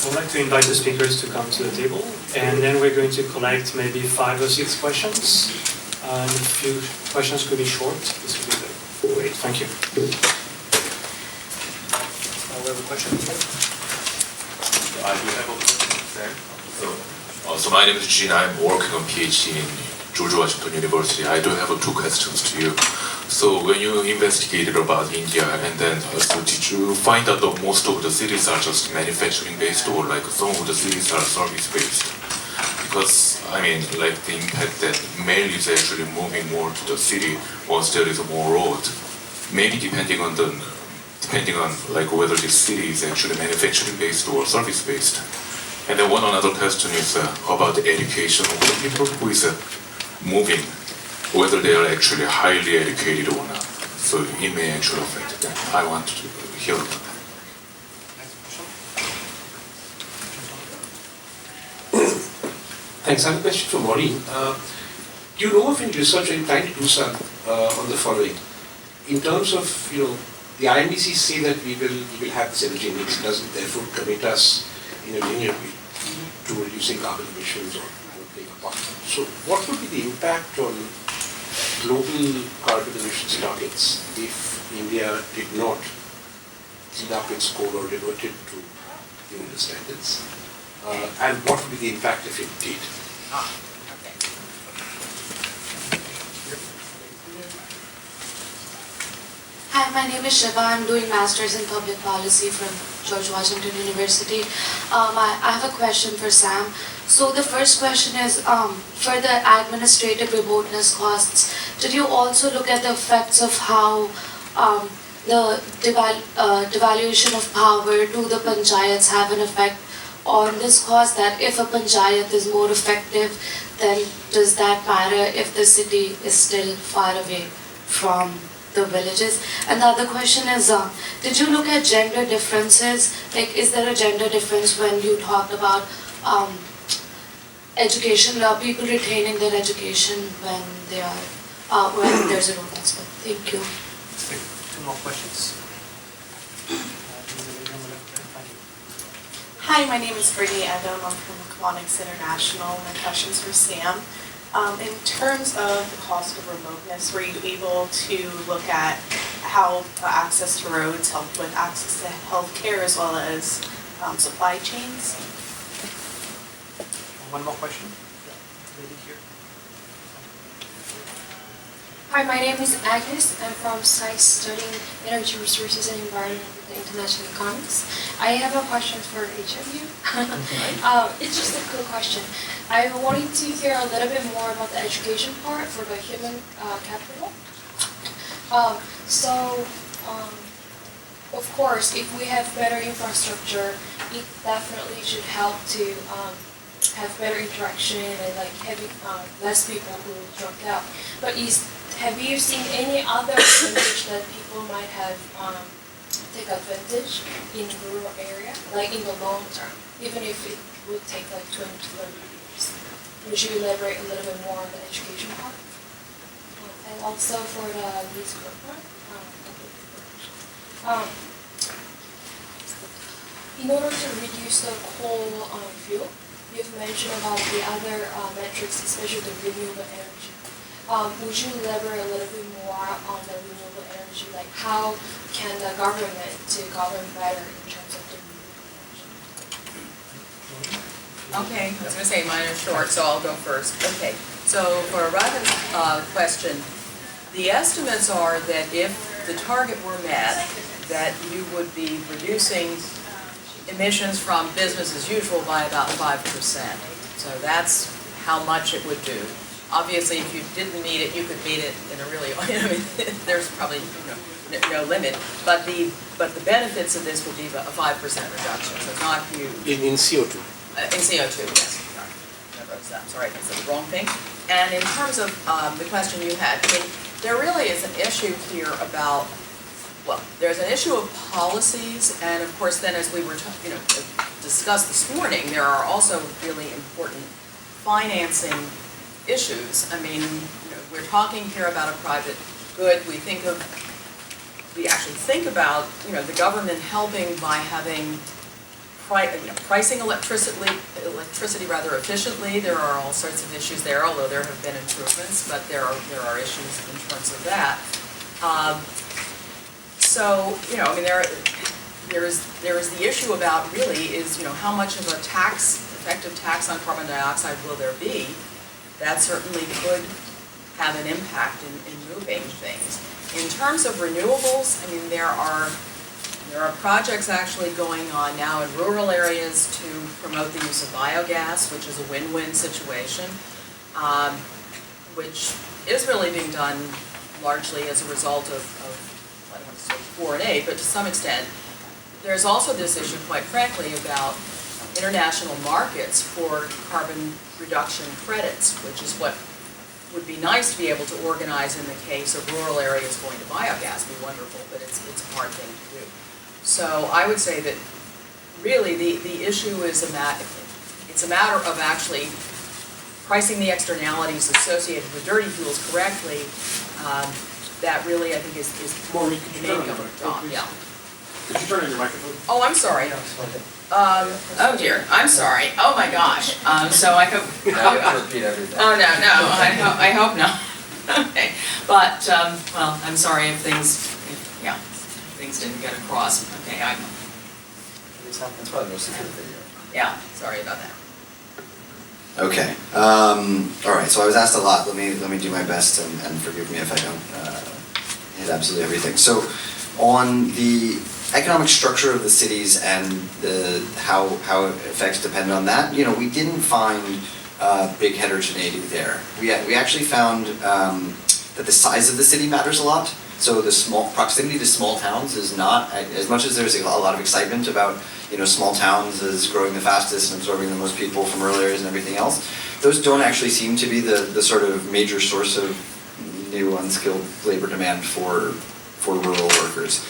I'd like to invite the speakers to come to the table, and then we're going to collect maybe 5 or 6 questions. A few questions could be short. This will be the way. Thank you. We have a question. I do have a question. So my name is Gene. I'm working on PhD in George Washington University. I do have 2 questions to you. So when you investigated about India, and then also did you find out that most of the cities are just manufacturing based, or like some of the cities are service based? Because I mean, like the impact that mail is actually moving more to the city once there is more road. Maybe depending on like whether the city is actually manufacturing based or service based. And then one another question is about the education of the people who is moving, whether they are actually highly educated or not. So it may actually affect them. I want to hear about that. Thanks. I have a question for Maureen. Do you know of any research or trying to do some on the following? In terms of, the INDC say that we will have this energy mix, doesn't therefore commit us in a linear way to reducing carbon emissions or playing a part. So what would be the impact on global carbon emissions targets if India did not clean up its coal or divert it to the standards? And what would be the impact if it did? Okay. Hi, my name is Shiva. I'm doing Masters in Public Policy from George Washington University. I have a question for Sam. So the first question is, for the administrative remoteness costs, did you also look at the effects of how the devaluation of power to the panchayats have an effect on this cost, that if a panchayat is more effective, then does that matter if the city is still far away from the villages? And the other question is, did you look at gender differences? Like, is there a gender difference when you talked about education, people retaining their education when they are, when there's a robot split? Thank you. Let's take 2 more questions. Hi, my name is Brittany Edom. I'm from Economics International. My question's for Sam. In terms of the cost of remoteness, were you able to look at how access to roads helped with access to healthcare as well as supply chains? One more question. Lady here. Hi, my name is Agnes. I'm from SAIS studying Energy Resources and Environment with International Economics. I have a question for each of you. It's just a quick question. I wanted to hear a little bit more about the education part for the human capital. Of course, if we have better infrastructure, it definitely should help to have better interaction and like having less people who drop out. But have you seen any other advantage that people might have take advantage in rural area, like in the long term, even if it would take like 20 to 30 years? Would you elaborate a little bit more on the education part? And also for the lease group part? In order to reduce the coal fuel, you've mentioned about the other metrics, especially the renewable energy. Would you elaborate a little bit more on the renewable energy? Like how can the government to govern better in terms of the renewable energy? Okay, I was going to say mine are short, so I'll go first. Okay, so for Ravin's question, the estimates are that if the target were met, that you would be reducing emissions from business as usual by about 5%. So that's how much it would do. Obviously, if you didn't meet it, you could meet it in a really, there's probably no limit. But the benefits of this would be a 5% reduction. So it's not huge. In CO2? In CO2, yes. I'm sorry, I said the wrong thing. And in terms of the question you had, I mean, there really is an issue here about, well, there's an issue of policies, and of course then as we were discussed this morning, there are also really important financing issues. I mean, we're talking here about a private good. We actually think about, the government helping by having pricing electricity rather efficiently. There are all sorts of issues there, although there have been improvements, but there are issues in terms of that. So, I mean, there is the issue about really is, how much of a effective tax on carbon dioxide will there be? That certainly could have an impact in moving things. In terms of renewables, I mean, there are projects actually going on now in rural areas to promote the use of biogas, which is a win-win situation, which is really being done largely as a result of I don't want to say 4 and 8, but to some extent. There's also this issue, quite frankly, about international markets for carbon reduction credits, which is what would be nice to be able to organize in the case of rural areas going to biogas. Be wonderful, but it's a hard thing to do. So I would say that really the issue is it's a matter of actually pricing the externalities associated with dirty fuels correctly. That really, I think, is Maureen, could you turn on your the microphone, job. please? Yeah. Could you turn on your microphone? Oh, I'm sorry. Oh dear, I'm sorry. Oh my gosh. So I hope. Repeat everything. Oh, no, I hope not. Okay, but, well, I'm sorry if things didn't get across. Okay, That's probably mostly for the video. yeah, sorry about that. Okay, all right, so I was asked a lot. Let me do my best and forgive me if I don't hit absolutely everything. So on the economic structure of the cities and how effects depend on that, we didn't find big heterogeneity there. We actually found that the size of the city matters a lot. So the proximity to small towns is not, as much as there's a lot of excitement about small towns as growing the fastest and absorbing the most people from rural areas and everything else, those don't actually seem to be the sort of major source of new unskilled labor demand for rural workers.